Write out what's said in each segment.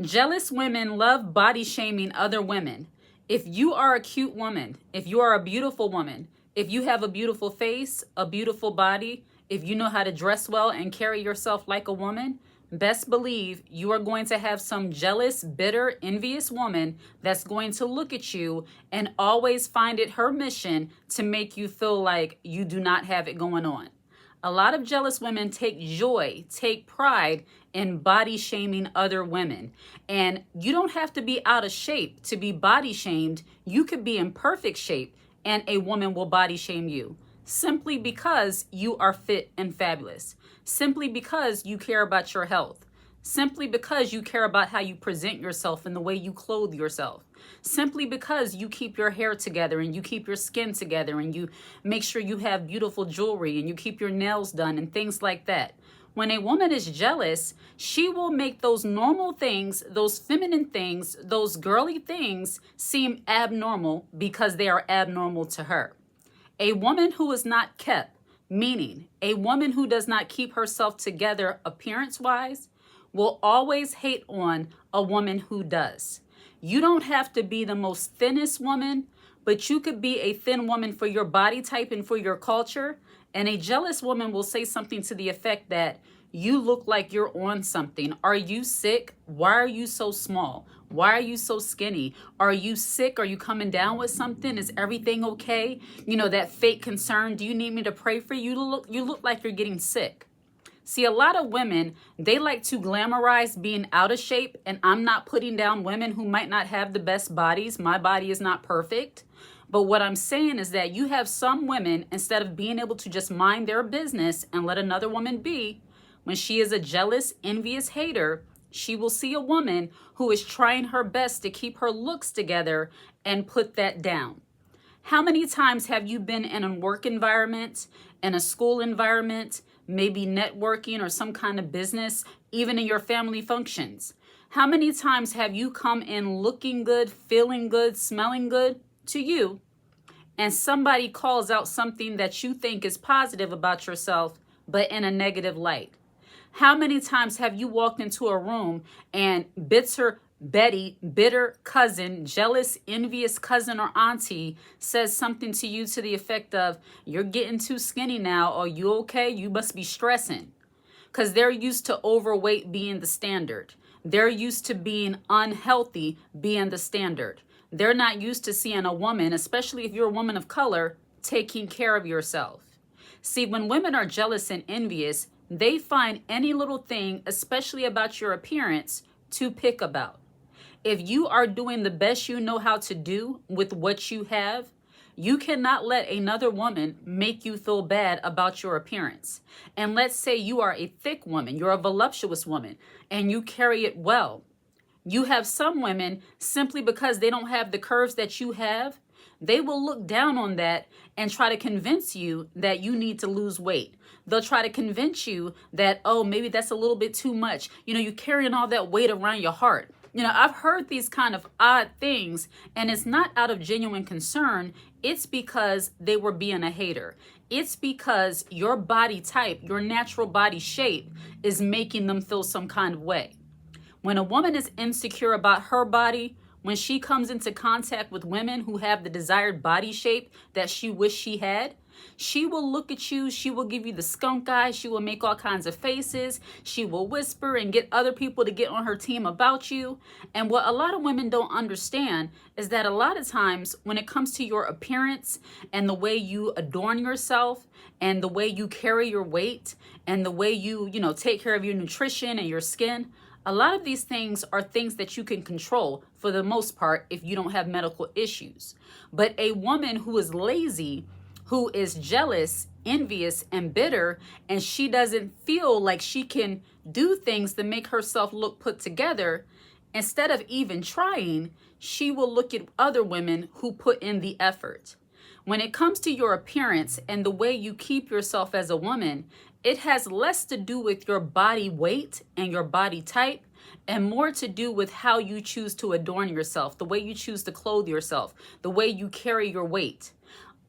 Jealous women love body shaming other women. If you are a cute woman, if you are a beautiful woman, if you have a beautiful face, a beautiful body, if you know how to dress well and carry yourself like a woman, best believe you are going to have some jealous, bitter, envious woman that's going to look at you and always find it her mission to make you feel like you do not have it going on. A lot of jealous women take joy, take pride in body shaming other women. And you don't have to be out of shape to be body shamed. You could be in perfect shape and a woman will body shame you simply because you are fit and fabulous, simply because you care about your health, simply because you care about how you present yourself and the way you clothe yourself, simply because you keep your hair together and you keep your skin together and you make sure you have beautiful jewelry and you keep your nails done and things like that. When a woman is jealous, she will make those normal things, those feminine things, those girly things seem abnormal because they are abnormal to her. A woman who is not kept, meaning a woman who does not keep herself together appearance-wise, will always hate on a woman who does. You don't have to be the most thinnest woman, but you could be a thin woman for your body type and for your culture. And a jealous woman will say something to the effect that you look like you're on something. Are you sick? Why are you so small? Why are you so skinny? Are you sick? Are you coming down with something? Is everything okay? You know, that fake concern. Do you need me to pray for you? You look like you're getting sick. See, a lot of women, they like to glamorize being out of shape, and I'm not putting down women who might not have the best bodies. My body is not perfect. But what I'm saying is that you have some women, instead of being able to just mind their business and let another woman be, when she is a jealous, envious hater, she will see a woman who is trying her best to keep her looks together and put that down. How many times have you been in a work environment, in a school environment, maybe networking or some kind of business, even in your family functions? How many times have you come in looking good, feeling good, smelling good to you, and somebody calls out something that you think is positive about yourself, but in a negative light? How many times have you walked into a room and bitter cousin, jealous, envious cousin or auntie says something to you to the effect of, you're getting too skinny now, or you okay? You must be stressing. Because they're used to overweight being the standard. They're used to being unhealthy being the standard. They're not used to seeing a woman, especially if you're a woman of color, taking care of yourself. See, when women are jealous and envious, they find any little thing, especially about your appearance, to pick about. If you are doing the best you know how to do with what you have, you cannot let another woman make you feel bad about your appearance. And let's say you are a thick woman, you're a voluptuous woman, and you carry it well. You have some women, simply because they don't have the curves that you have, they will look down on that and try to convince you that you need to lose weight. They'll try to convince you that, oh, maybe that's a little bit too much. You know, you're carrying all that weight around your heart. You know, I've heard these kind of odd things, and it's not out of genuine concern. It's because they were being a hater. It's because your body type, your natural body shape is making them feel some kind of way. When a woman is insecure about her body, when she comes into contact with women who have the desired body shape that she wished she had, she will look at you, she will give you the skunk eye, she will make all kinds of faces, she will whisper and get other people to get on her team about you. And what a lot of women don't understand is that a lot of times when it comes to your appearance and the way you adorn yourself and the way you carry your weight and the way you take care of your nutrition and your skin, a lot of these things are things that you can control for the most part if you don't have medical issues. But a woman who is lazy, who is jealous, envious, and bitter, and she doesn't feel like she can do things to make herself look put together, instead of even trying, she will look at other women who put in the effort. When it comes to your appearance and the way you keep yourself as a woman, it has less to do with your body weight and your body type and more to do with how you choose to adorn yourself, the way you choose to clothe yourself, the way you carry your weight.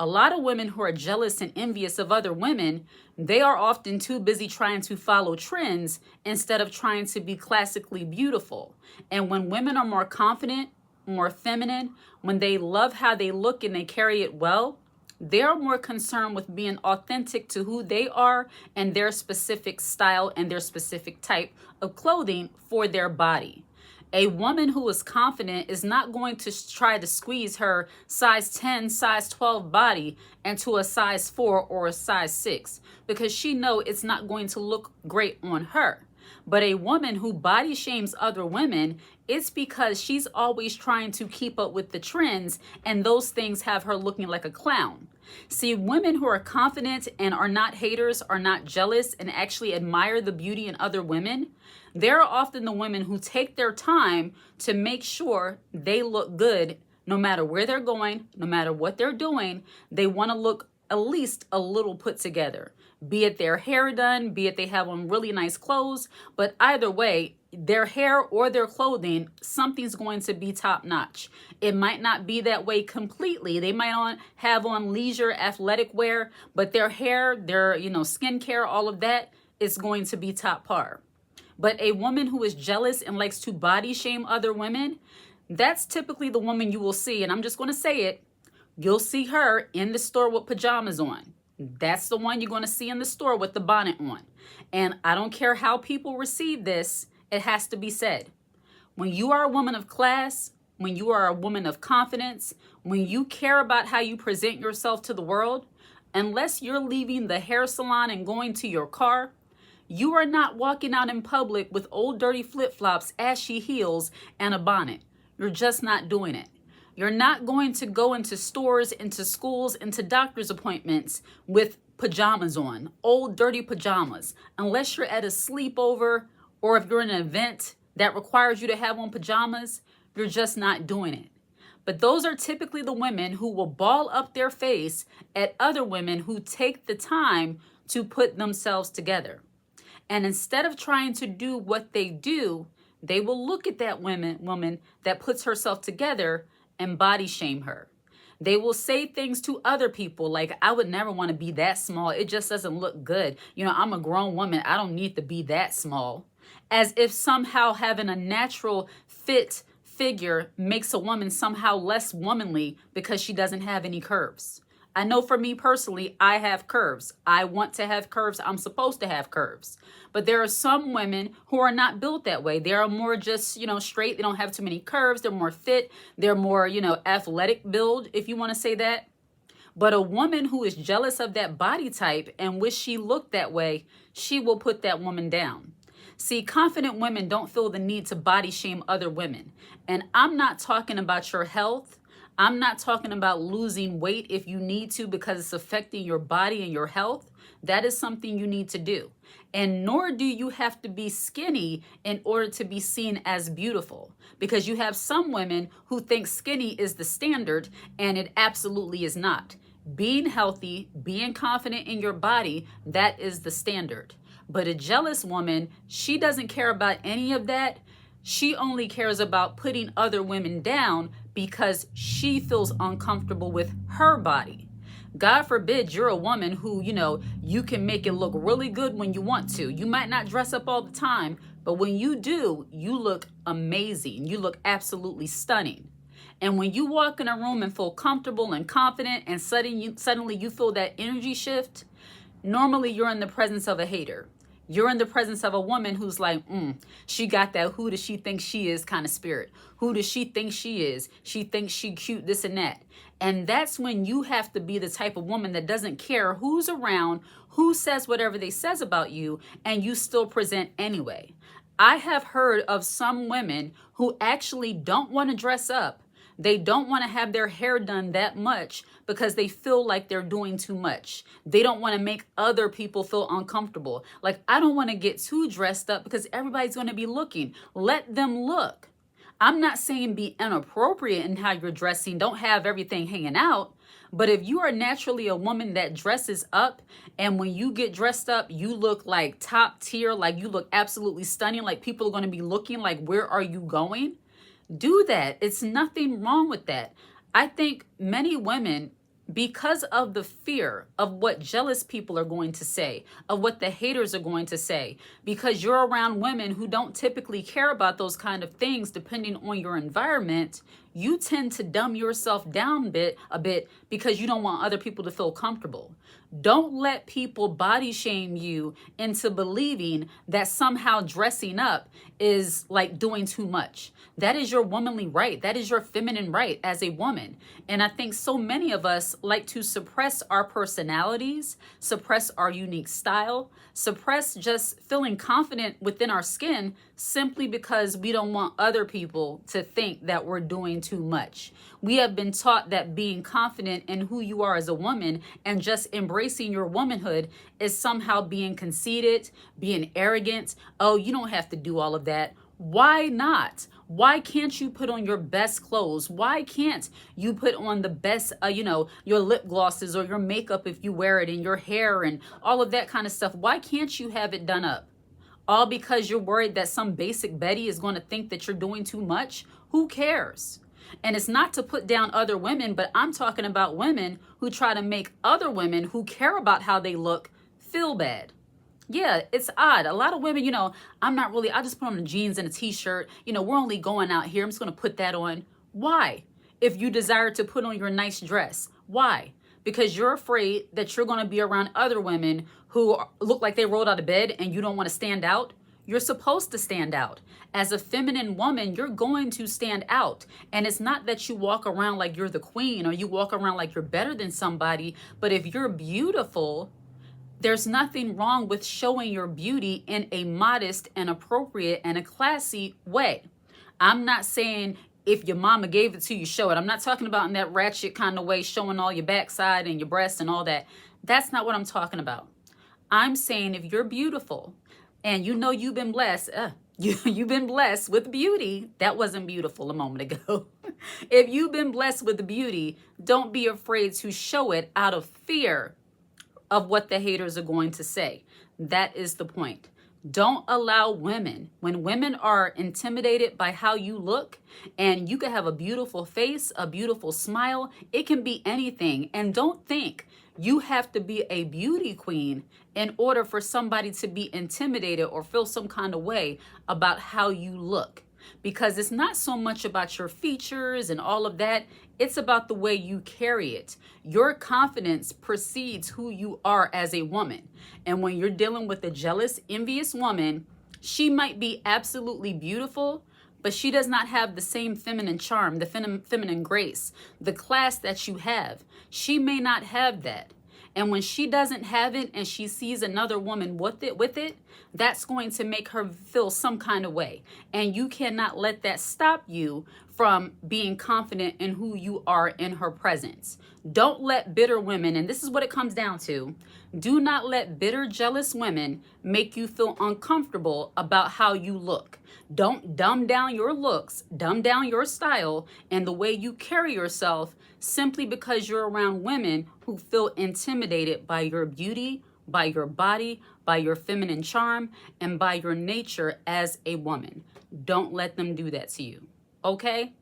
A lot of women who are jealous and envious of other women, they are often too busy trying to follow trends instead of trying to be classically beautiful. And when women are more confident, more feminine, when they love how they look and they carry it well, they're more concerned with being authentic to who they are and their specific style and their specific type of clothing for their body. A woman who is confident is not going to try to squeeze her size 10, size 12 body into a size 4 or a size 6 because she knows it's not going to look great on her. But a woman who body shames other women, it's because she's always trying to keep up with the trends, and those things have her looking like a clown. See, women who are confident and are not haters, are not jealous, and actually admire the beauty in other women, they're often the women who take their time to make sure they look good no matter where they're going, no matter what they're doing. They want to look at least a little put together. Be it their hair done, be it they have on really nice clothes, but either way, their hair or their clothing, something's going to be top notch. It might not be that way completely. They might have on leisure athletic wear, but their hair, their skincare, all of that is going to be top par. But a woman who is jealous and likes to body shame other women, that's typically the woman you will see, and I'm just going to say it, you'll see her in the store with pajamas on. That's the one you're going to see in the store with the bonnet on. And I don't care how people receive this, it has to be said. When you are a woman of class, when you are a woman of confidence, when you care about how you present yourself to the world, unless you're leaving the hair salon and going to your car, you are not walking out in public with old dirty flip-flops, ashy heels, and a bonnet. You're just not doing it. You're not going to go into stores, into schools, into doctor's appointments with pajamas on, old dirty pajamas, unless you're at a sleepover or if you're in an event that requires you to have on pajamas, you're just not doing it. But those are typically the women who will ball up their face at other women who take the time to put themselves together. And instead of trying to do what they do, they will look at that woman that puts herself together and body shame her. They will say things to other people like, I would never want to be that small. It just doesn't look good. I'm a grown woman. I don't need to be that small. As if somehow having a natural fit figure makes a woman somehow less womanly because she doesn't have any curves. I know for me personally, I have curves. I want to have curves. I'm supposed to have curves. But there are some women who are not built that way. They are more just, straight. They don't have too many curves. They're more fit. They're more, athletic build, if you want to say that. But a woman who is jealous of that body type and wish she looked that way, she will put that woman down. See, confident women don't feel the need to body shame other women. And I'm not talking about your health. I'm not talking about losing weight if you need to because it's affecting your body and your health. That is something you need to do. And nor do you have to be skinny in order to be seen as beautiful, because you have some women who think skinny is the standard, and it absolutely is not. Being healthy, being confident in your body, that is the standard. But a jealous woman, she doesn't care about any of that. She only cares about putting other women down because she feels uncomfortable with her body. God forbid you're a woman who, you can make it look really good when you want to. You might not dress up all the time, but when you do, you look amazing. You look absolutely stunning. And when you walk in a room and feel comfortable and confident and suddenly you feel that energy shift, normally you're in the presence of a hater. You're in the presence of a woman who's like, she got that who does she think she is kind of spirit. Who does she think she is? She thinks she cute, this and that. And that's when you have to be the type of woman that doesn't care who's around, who says whatever they says about you, and you still present anyway. I have heard of some women who actually don't want to dress up. They don't want to have their hair done that much because they feel like they're doing too much. They don't want to make other people feel uncomfortable. Like, I don't want to get too dressed up because everybody's going to be looking. Let them look. I'm not saying be inappropriate in how you're dressing. Don't have everything hanging out. But if you are naturally a woman that dresses up, and when you get dressed up, you look like top tier, like you look absolutely stunning, like people are going to be looking like, where are you going? Do that. It's nothing wrong with that. I think many women because of the fear of what jealous people are going to say, of what the haters are going to say, because you're around women who don't typically care about those kind of things depending on your environment, you tend to dumb yourself down a bit because you don't want other people to feel comfortable. Don't let people body shame you into believing that somehow dressing up is like doing too much. That is your womanly right. That is your feminine right as a woman. And I think so many of us like to suppress our personalities, suppress our unique style, suppress just feeling confident within our skin simply because we don't want other people to think that we're doing too much. We have been taught that being confident in who you are as a woman and just embracing your womanhood is somehow being conceited, being arrogant. Oh, you don't have to do all of that. Why not? Why can't you put on your best clothes? Why can't you put on the best, your lip glosses or your makeup if you wear it, and your hair and all of that kind of stuff? Why can't you have it done up? All because you're worried that some basic Betty is going to think that you're doing too much? Who cares? And it's not to put down other women, but I'm talking about women who try to make other women who care about how they look feel bad. Yeah, it's odd. A lot of women, I just put on the jeans and a t-shirt. We're only going out here. I'm just going to put that on. Why? If you desire to put on your nice dress, why? Because you're afraid that you're going to be around other women who look like they rolled out of bed and you don't want to stand out. You're supposed to stand out. As a feminine woman, you're going to stand out. And it's not that you walk around like you're the queen or you walk around like you're better than somebody. But if you're beautiful, there's nothing wrong with showing your beauty in a modest and appropriate and a classy way. I'm not saying if your mama gave it to you, show it. I'm not talking about in that ratchet kind of way, showing all your backside and your breasts and all that. That's not what I'm talking about. I'm saying if you're beautiful and you've been blessed, you've been blessed with beauty. That wasn't beautiful a moment ago. If you've been blessed with beauty, don't be afraid to show it out of fear of what the haters are going to say. That is the point. Don't allow women, when women are intimidated by how you look, and you can have a beautiful face, a beautiful smile, it can be anything. And don't think you have to be a beauty queen in order for somebody to be intimidated or feel some kind of way about how you look. Because it's not so much about your features and all of that. It's about the way you carry it. Your confidence precedes who you are as a woman. And when you're dealing with a jealous, envious woman, she might be absolutely beautiful, but she does not have the same feminine charm, the feminine grace, the class that you have. She may not have that. And when she doesn't have it and she sees another woman with it, that's going to make her feel some kind of way. And you cannot let that stop you from being confident in who you are in her presence. Don't let bitter women, and this is what it comes down to, do not let bitter, jealous women make you feel uncomfortable about how you look. Don't dumb down your looks, dumb down your style and the way you carry yourself simply because you're around women who feel intimidated by your beauty, by your body, by your feminine charm, and by your nature as a woman. Don't let them do that to you, okay?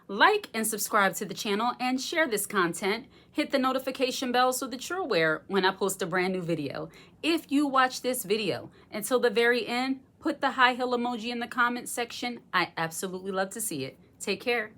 Like and subscribe to the channel and share this content. Hit the notification bell so that you're aware when I post a brand new video. If you watch this video until the very end, put the high heel emoji in the comment section. I absolutely love to see it. Take care.